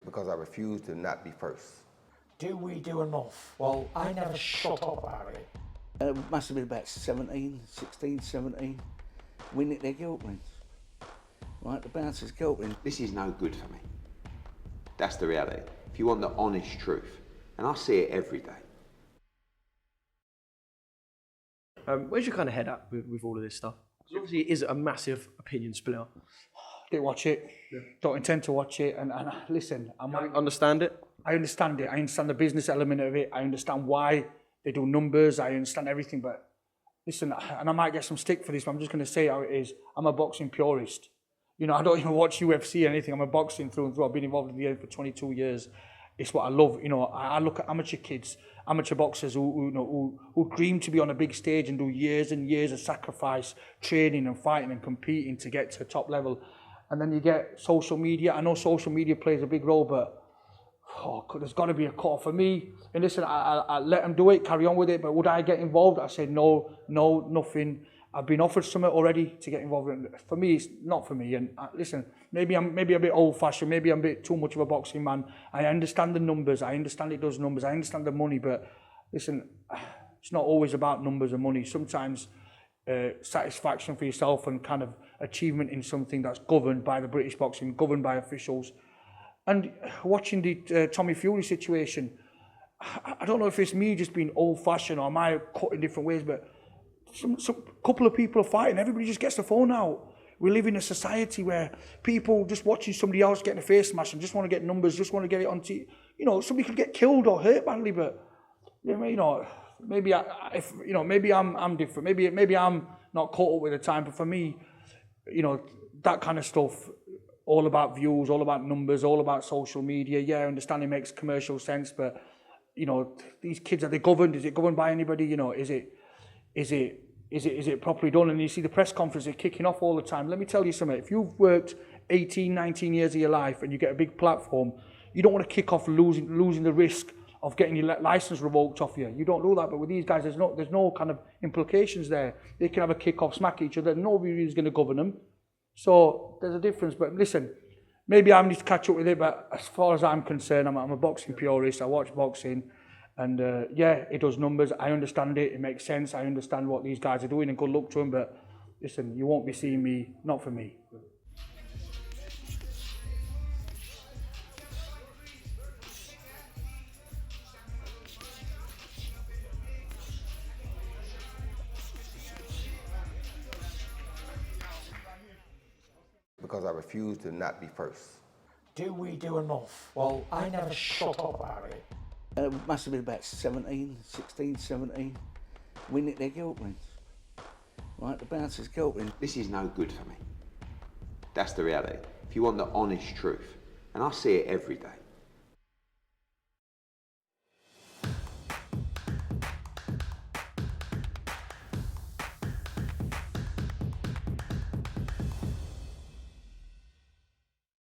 because I refuse to not be first. Do we do enough? Well, I never shut up about it. It must have been about 16, 17. We nicked their guilt rings. Right, the bouncer's guilt ring. This is no good for me. That's the reality. If you want the honest truth, and I see it every day. Where's your kind of head at with all of this stuff? 'Cause obviously it is a massive opinion splitter. Didn't watch it. Yeah. Don't intend to watch it. And listen, Understand it? I understand it. I understand the business element of it. I understand why they do numbers. I understand everything. But listen, and I might get some stick for this, but I'm just going to say how it is. I'm a boxing purist. You know, I don't even watch UFC or anything. I'm a boxing through and through. I've been involved in the game for 22 years. It's what I love. You know, I look at amateur kids, amateur boxers who dream to be on a big stage and do years and years of sacrifice, training and fighting and competing to get to the top level. And then you get social media. I know social media plays a big role, but there's got to be a cut for me. And listen, I let them do it, carry on with it. But would I get involved? I said no, nothing. I've been offered something already to get involved in. For me, it's not for me. And listen, maybe I'm a bit old-fashioned. Maybe I'm a bit too much of a boxing man. I understand the numbers. I understand it does numbers. I understand the money. But listen, it's not always about numbers and money. Sometimes satisfaction for yourself and kind of achievement in something that's governed by the British boxing, governed by officials. And watching the Tommy Fury situation, I don't know if it's me just being old-fashioned or am I cut in different ways, but some couple of people are fighting. Everybody just gets the phone out. We live in a society where people just watching somebody else getting a face smash and just want to get numbers, just want to get it on TV. You know, somebody could get killed or hurt badly, but you know, maybe maybe I'm different. Maybe I'm not caught up with the time. But for me, you know, that kind of stuff, all about views, all about numbers, all about social media. Yeah, I understand it makes commercial sense, but you know, these kids, are they governed? Is it governed by anybody? You know, is it properly done? And you see the press conferences kicking off all the time. Let me tell you something. If you've worked 18, 19 years of your life and you get a big platform, you don't want to kick off losing the risk of getting your license revoked off you. You don't do that. But with these guys, there's no kind of implications there. They can have a kick off, smack each other. Nobody is going to govern them. So there's a difference. But listen, maybe I need to catch up with it. But as far as I'm concerned, I'm a boxing purist. I watch boxing. And yeah, it does numbers. I understand it. It makes sense. I understand what these guys are doing and good luck to them. But listen, you won't be seeing me, not for me. Because I refuse to not be first. Do we do enough? Well, I never shut up about it. It must have been about 16, 17. We nicked their guilt rings. Right, the bouncer's guilt ring. This is no good for me. That's the reality. If you want the honest truth, and I see it every day.